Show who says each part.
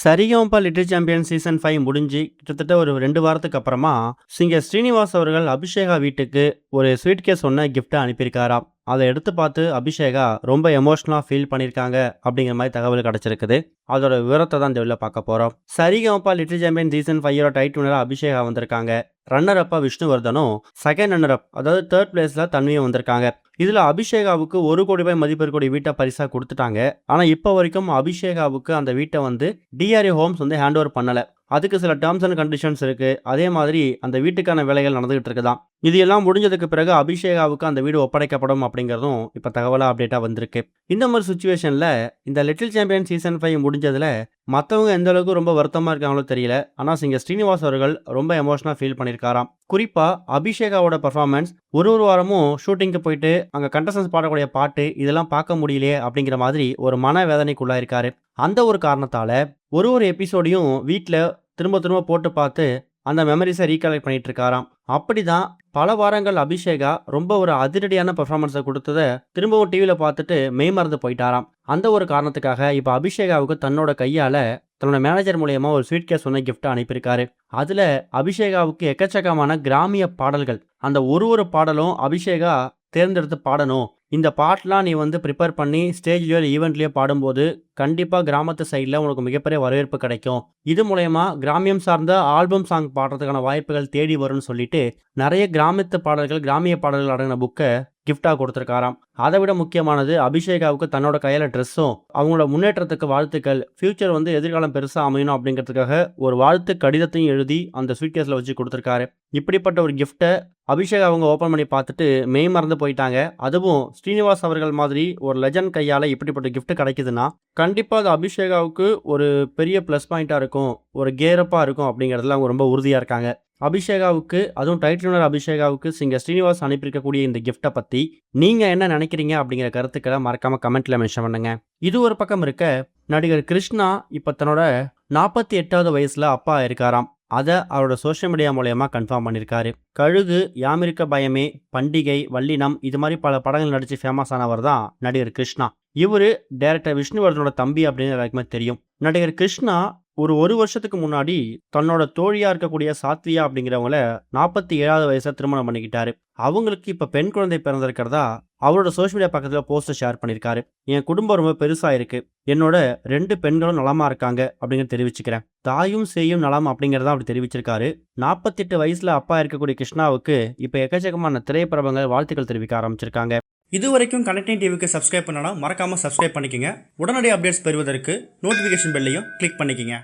Speaker 1: Sa Re Ga Ma Pa little champion season 5 முடிஞ்சு கிட்டத்தட்ட ஒரு 2 வாரத்துக்கு அப்புறமா சிங்கர் ஸ்ரீனிவாஸ் அவர்கள் அபிஷேகா வீட்டுக்கு ஒரு ஸ்வீட் கேஸ் ஒன்று கிஃப்ட்டை அனுப்பியிருக்காராம். அதை எடுத்து பார்த்து அபிஷேகா ரொம்ப எமோஷனலாக ஃபீல் பண்ணியிருக்காங்க அப்படிங்கிற மாதிரி தகவல் கிடச்சிருக்குது. அதோட விவரத்தை தான் இந்த வெளில பார்க்க போகிறோம். Sa Re Ga Ma Pa little champion season 5 title வினராக அபிஷேகா வந்திருக்காங்க. ரன்னர் அப்பா விஷ்ணுவர்தனும் செகண்ட் ரன்னர் அப் அதாவது தேர்ட் பிளேஸில் தன்வியும் வந்திருக்காங்க. இதில் அபிஷேகாவுக்கு 1 கோடி ரூபாய் மதிப்பு இருக்கக்கூடிய வீட்டை பரிசாக கொடுத்துட்டாங்க. ஆனால் இப்போ வரைக்கும் அபிஷேகாவுக்கு அந்த வீட்டை வந்து டிஆர்ஏ ஹோம்ஸ் வந்து ஹேண்ட் ஓவர் பண்ணலை. அதுக்கு சில டேர்ம்ஸ் அண்ட் கண்டிஷன்ஸ் இருக்குது. அதே மாதிரி அந்த வீட்டுக்கான வேலைகள் நடந்துகிட்டு இருக்குதான். இது எல்லாம் முடிஞ்சதுக்கு பிறகு அபிஷேகாவுக்கு அந்த வீடு ஒப்படைக்கப்படும் அப்படிங்கிறதும் இப்போ தகவலாக அப்டேட்டாக வந்திருக்கு. இந்த மாதிரி சுச்சுவேஷனில் இந்த லிட்டில் சாம்பியன் சீசன் 5 முடிஞ்சதில் மற்றவங்க எந்த அளவுக்கு ரொம்ப வருத்தமாக இருக்காங்களோ தெரியல. ஆனால் இங்கே ஸ்ரீனிவாஸ் அவர்கள் ரொம்ப எமோஷனாக ஃபீல் பண்ணியிருக்காராம். குறிப்பாக அபிஷேகாவோட பர்ஃபார்மன்ஸ் ஒரு வாரமும் ஷூட்டிங்க்கு போயிட்டு அங்கே கண்டஸ்டன்ஸ் பாடக்கூடிய பாட்டு இதெல்லாம் பார்க்க முடியலையே அப்படிங்கிற மாதிரி ஒரு மன வேதனைக்குள்ளாயிருக்காரு. அந்த ஒரு காரணத்தால் ஒரு எபிசோடையும் வீட்டில் திரும்ப போட்டு பார்த்து அந்த மெமரிஸை ரீகலெக்ட் பண்ணிட்டு இருக்காராம். அப்படிதான் பல வாரங்கள் அபிஷேகா ரொம்ப ஒரு அதிரடியான பெர்ஃபார்மன்ஸை கொடுத்ததை திரும்பவும் டிவியில் பார்த்துட்டு மெய் மறந்து போயிட்டாராம். அந்த ஒரு காரணத்துக்காக இப்போ அபிஷேகாவுக்கு தன்னோட கையால் தன்னோட மேனேஜர் மூலயமா ஒரு ஸ்வீட் கேஸ் ஒன்று கிஃப்ட் அனுப்பியிருக்காரு. அதில் அபிஷேகாவுக்கு எக்கச்சக்கமான கிராமிய பாடல்கள், அந்த ஒரு பாடலும் அபிஷேகா தேர்ந்தெடுத்து பாடணும். இந்த பாட்டெலாம் நீ வந்து ப்ரிப்பேர் பண்ணி ஸ்டேஜ்லேயோ இல்லை ஈவெண்ட்லேயோ பாடும்போது கண்டிப்பாக கிராமத்து சைடில் உனக்கு மிகப்பெரிய வரவேற்பு கிடைக்கும். இது மூலயமா கிராமியம் சார்ந்த ஆல்பம் சாங் பாடுறதுக்கான வாய்ப்புகள் தேடி வரும்னு சொல்லிட்டு நிறைய கிராமத்து பாடல்கள், கிராமிய பாடல்கள் அடங்கின புக்கை கிஃப்டாக கொடுத்துருக்காராம். அதை விட முக்கியமானது அபிஷேகாவுக்கு தன்னோட கையில் ட்ரெஸ்ஸும் அவங்களோட முன்னேற்றத்துக்கு வாழ்த்துக்கள், ஃபியூச்சர் வந்து எதிர்காலம் பெருசாக அமையணும் அப்படிங்கிறதுக்காக ஒரு வாழ்த்து கடிதத்தையும் எழுதி அந்த ஸ்வீட் கேஸில் வச்சு கொடுத்துருக்காரு. இப்படிப்பட்ட ஒரு கிஃப்ட்டை அபிஷேக் அவங்க ஓப்பன் பண்ணி பார்த்துட்டு மெய் மறந்து போயிட்டாங்க. அதுவும் ஸ்ரீனிவாஸ் அவர்கள் மாதிரி ஒரு லெஜண்ட் கையால் இப்படிப்பட்ட கிஃப்ட் கிடைக்குதுன்னா கண்டிப்பாக அது அபிஷேகாவுக்கு ஒரு பெரிய ப்ளஸ் பாயிண்ட்டாக இருக்கும், ஒரு கேரப்பாக இருக்கும் அப்படிங்கிறதுல அவங்க ரொம்ப உறுதியாக இருக்காங்க. அபிஷேகாவுக்கு, அதுவும் டைட்டில் வினர் அபிஷேகாவுக்கு சிங்கர் ஸ்ரீனிவாஸ் அனுப்பியிருக்கக்கூடிய இந்த கிஃப்ட்டை பற்றி நீங்கள் என்ன நினைக்கிறீங்க அப்படிங்கிற கருத்துக்களை மறக்காமல் கமெண்ட்டில் மென்ஷன் பண்ணுங்க. இது ஒரு பக்கம் இருக்க, நடிகர் கிருஷ்ணா இப்போ தன்னோட 48வது வயசில் அப்பா இருக்காராம். அதை அவரோட சோஷியல் மீடியா மூலயமா கன்ஃபார்ம் பண்ணியிருக்காரு. கழுகு, யாமிருக்க பயமே, பண்டிகை, வல்லினம் இது மாதிரி பல படங்கள் நடித்து ஃபேமஸ் ஆனவர் தான் நடிகர் கிருஷ்ணா. இவர் டைரக்டர் விஷ்ணுவர்தனோட தம்பி அப்படின்னு எல்லாருக்குமே தெரியும். நடிகர் கிருஷ்ணா ஒரு வருஷத்துக்கு முன்னாடி தன்னோட தோழியாக இருக்கக்கூடிய சாத்வியா அப்படிங்கிறவங்கள 47வது வயசில் திருமணம் பண்ணிக்கிட்டாரு. அவங்களுக்கு இப்போ பெண் குழந்தை பிறந்திருக்கிறதா அவரோட சோஷியல் மீடியா பக்கத்தில் போஸ்டர் ஷேர் பண்ணியிருக்காரு. என் குடும்பம் ரொம்ப பெருசாக இருக்குது, என்னோட 2 பெண்களும் நலமாக இருக்காங்க அப்படிங்கிறத தெரிவிச்சுக்கிறேன், தாயும் சேயும் நலம் அப்படிங்கிறத அப்படி தெரிவிச்சிருக்காரு. 48 வயசில் அப்பா இருக்கக்கூடிய கிருஷ்ணாவுக்கு இப்போ எக்கச்சக்கமான திரைப்பிரபங்கள் வாழ்த்துக்கள் தெரிவிக்க ஆரம்பிச்சிருக்காங்க.
Speaker 2: இது வரைக்கும் கனெக்டிங் டிவிக்கு சப்ஸ்கிரைப் பண்ணனா மறக்காமல் சப்ஸ்கிரைப் பண்ணிக்கங்க. உடனடி அப்டேட்ஸ் பெறுவதற்கு நோட்டிஃபிகேஷன் பெல்லையும் கிளிக் பண்ணிக்கங்க.